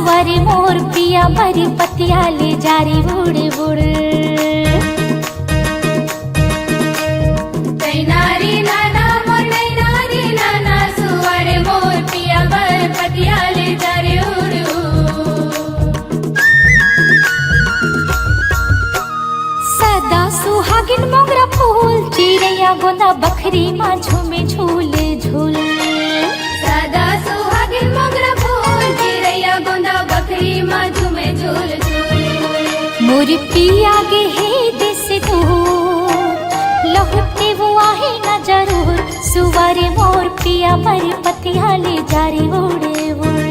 सुवर मोर पिया मरी पतिया ले जारी बुड़ बुड़। सुहागिन मोगरा फूल चिड़ैया गोंदा बखरी माँ झूमे झूल झूल। सदा सुहागिन मोगरा फूल चिड़ैया गोंदा बखरी माँ झूमे झूल झूल। मोर पिया गे हे देश दूर लौटे वो आहे न जरूर। सुवर मोर पिया मर पतिया ले जारी उड़े उड़।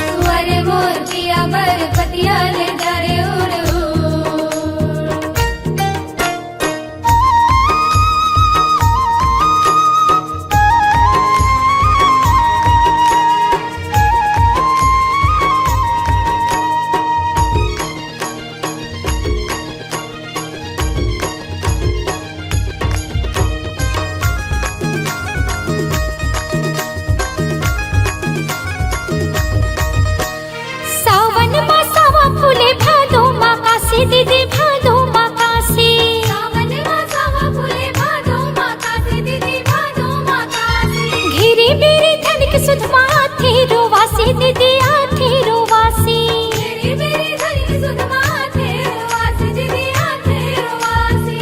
सुवर मोर पिया मर पतिया ले जारी उड़। दीदी भादो माकासी सावन मासावा फूले भादो माकासी दीदी भादो माकासी। घेरे मेरे धन के सुधमा थे रोवासी दीदी आथे रोवासी। घेरे मेरे धन के सुधमा थे रोवासी दीदी आथे रोवासी।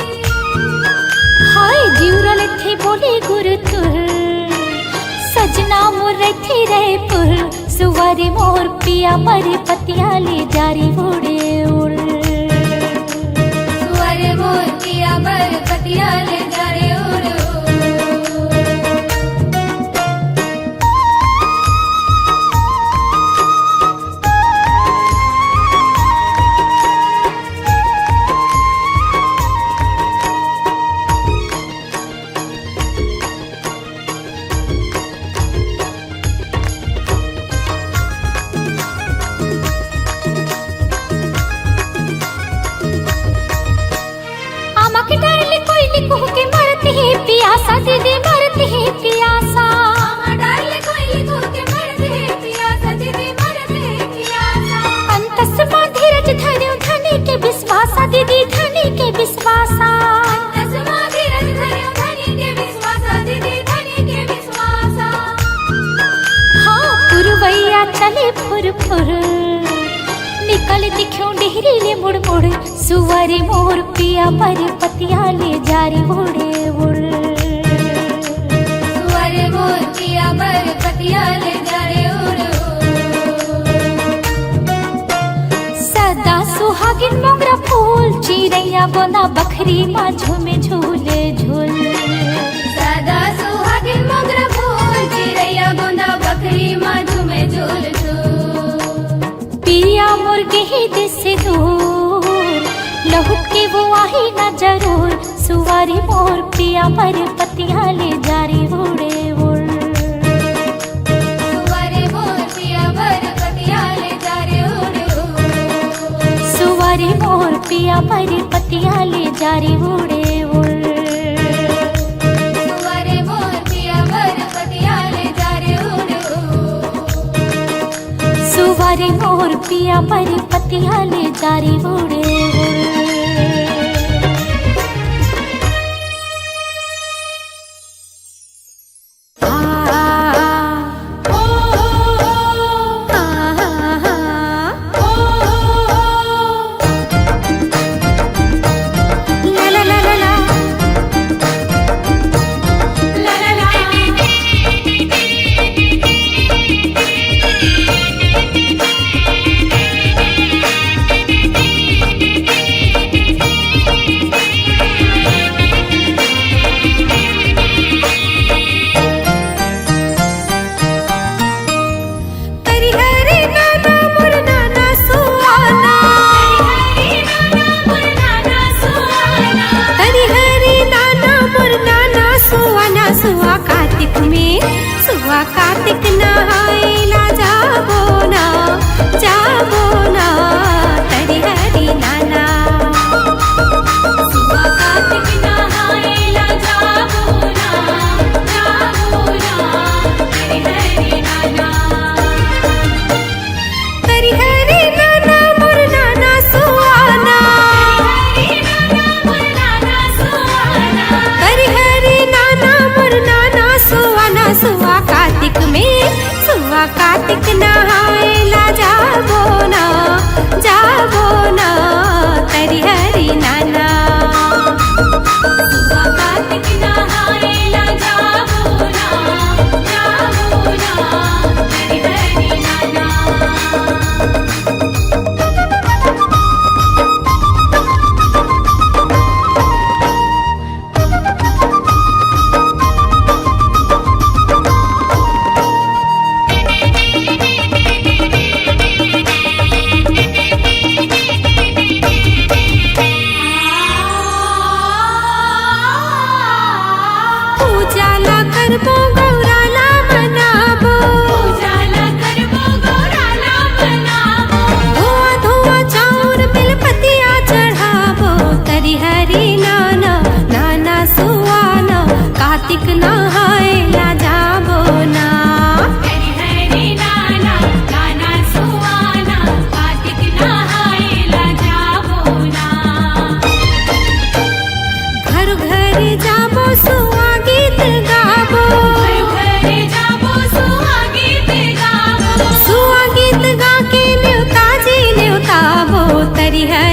हाय जीवरल थे बोले गुरु तुर सजना मोर थे रहे पुर। सुवर मोर पिया मर पतिया ले जारी उड़े उड़। मोर पिया बर पतिया ले जारे उड़। पियासा दीदी मरती है पियासा। डाले कोयली को के मरते हैं पियासा दीदी मरते हैं पियासा। अंतस मां धीरज धर्यो धनी के विश्वासा दीदी धनी के विश्वासा। अंतस मां धीरज धर्यो धनी के विश्वासा दीदी धनी के विश्वासा। हाँ पुरवैया चले फुर फुर निकल दिख्यो डेहरी ले मुड़ मुड़। सुवर मोर पिया मर पतिया ले जारी उड़े उड़। मोर पिया बर पतिया ले जारे उड़। सदा सुहागिन मोगरा फूल चिड़ैया गोंदा बखरी माँ झूमे झूले झूल। सदा सुहागिन मोगरा फूल चिड़ैया गोंदा बखरी माँ झूमे झूल झूल। पिया मोर गे देश दूर लहुट के वो आही न जरूर। सुवर मोर पिया मर पतिया ले जारी उड़े उड़। सुवर मोर पिया बर पतिया ले जारे उड़। सुवर मोर पिया मर पतिया ले जारी उड़े उड़। सुवर मोर पिया बर पतिया ले जारे उड़। सुवर मोर पिया मर पतिया ले जारी उड़े उड़।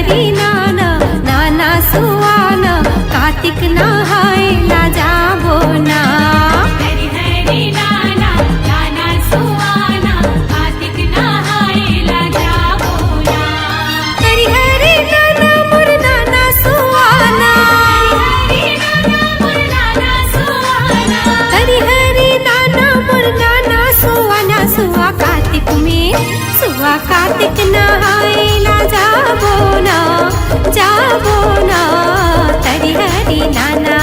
हरि नाना नाना सुवाना कार्तिक नहायला जाबो ना हरि हरि नाना नाना सुवाना कार्तिक नहायला जाबो ना हरि हरि नाना मोर नाना सुवाना हरि नाना मोर नाना सुवाना हरि हरि नाना मोर नाना सुवाना सुवा कार्तिक नहायला जाबो ना तरि हरि नाना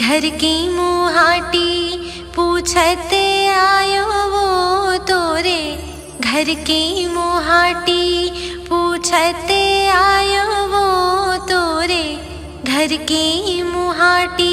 घर की मुहाटी पूछते आयो वो तोरे, घर की मुहाटी पूछते आयो वो तोरे, घर की मुहाटी।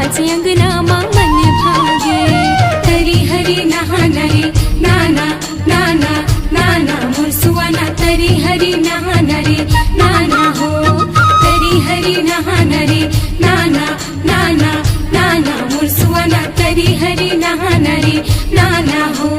सुवानाचे अंगनामा मन भागे तरी हरी नहाना रे नाना नाना नाना मोर सुवाना तरी हरी नहाना रे नाना हो तरी हरी नहाना रे नाना नाना नाना मोर सुवाना तरी हरी नहाना रे नाना हो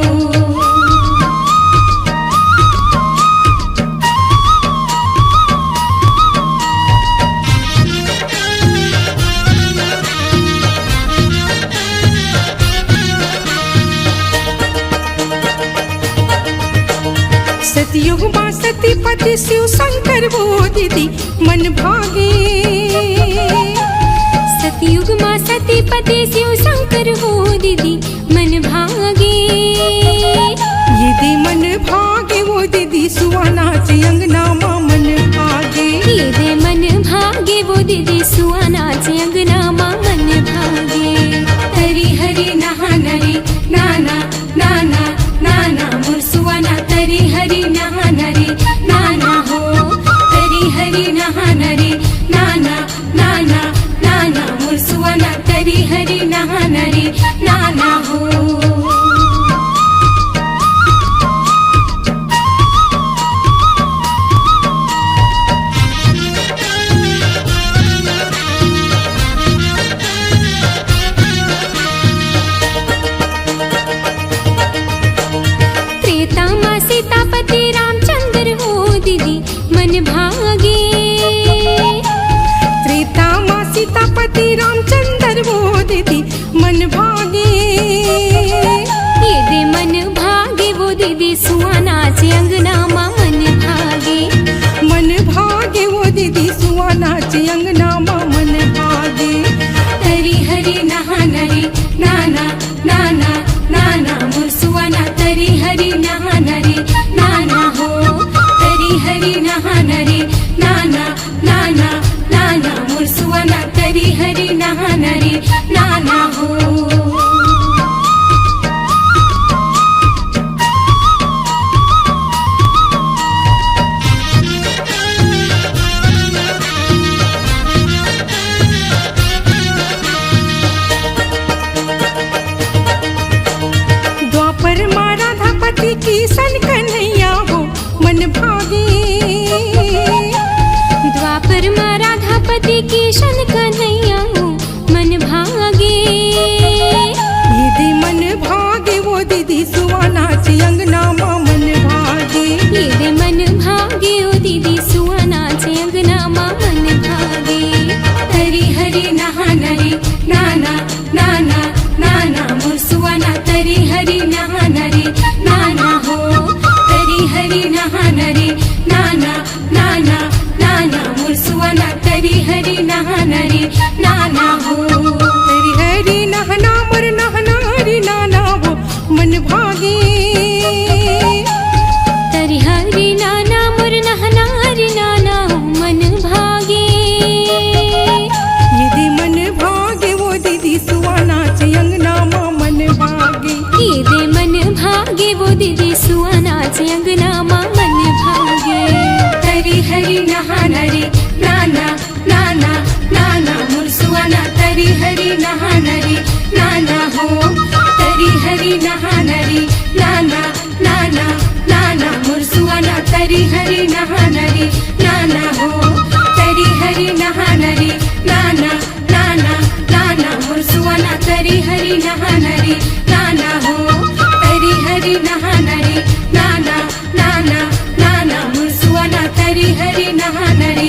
सतयुग माँ सतीपति शिव शंकर वो दीदी मन भागे सतयुग माँ सतीपति शिव शंकर हो दीदी मन भागे ये दे मन भागे वो दीदी सुवानाचे अंगनामा मन भागे ये दे मन भागे वो दीदी सुवानाचे अंगनामा मन भागे तरी हरी नहाना रे नाना नाना नाना मोर सुवाना तरी हरी नहाना रे नाना हो तरी हरी नहाना रे नाना नाना नाना मोर सुवाना तरी हरी नहाना रे नाना हो त्रेता माँ सीतापति रामचंद्र हो दीदी मन भागे त्रेता माँ सीतापति रामचंद्र वो दीदी मन भागे ये दे मन भागे वो दीदी सुवानाचे अंगनामा मन भागे मन भागे वो दीदी सुवानाचे अंगनामा मन भागे तरी हरी नहाना रे नाना नाना नाना मोर सुवाना तरी हरी नहाना रे नाना हो तरी हरी नहाना रे नाना नाना नाना मोर सुवाना तरी हरी नहाना रे नाना हो द्वापर माँ राधापति किशन कन्हैया वो मन भागे द्वापर माँ राधापति किशन कन्हैया हो मन भागे ये दे मन भागे वो दीदी सुवानाचे अंगनामा मन भागे ये दे मन भागे ओ दीदी सुवानाचे अंगनामा मन भागे तरी हरी नहाना रे नाना नाना नाना मोर सुवाना तरी हरी नहाना रे नाना हो तरी हरी नहाना रे नाना नाना नाना मोर सुवाना तरी हरी नहाना रे नाना हो तेरी हरी नहना मोर नहना रे नाना वो मन भागे तरी हरी नाना मोर नहना रे नाना हो मन भागे ये दे मन भागे वो दीदी सुवानाचे अंगनामा मन भागे ये दे मन भागे वो दीदी सुवानाचे अंगनामा मन भागे तरी हरी नहाना रे नाना नाना नाना मोर सुवाना तरी हरी नहाना रे नाना हो तरी हरी नहाना रे नाना नाना नाना मोर सुवाना तरी हरी नहाना रे नाना हो तरी हरी नहाना रे नाना नाना नाना मोर सुवाना तरी हरी नहाना रे नाना हो तरी हरी नहाना रे नाना नाना नाना मोर सुवाना तरी हरी नहाना रे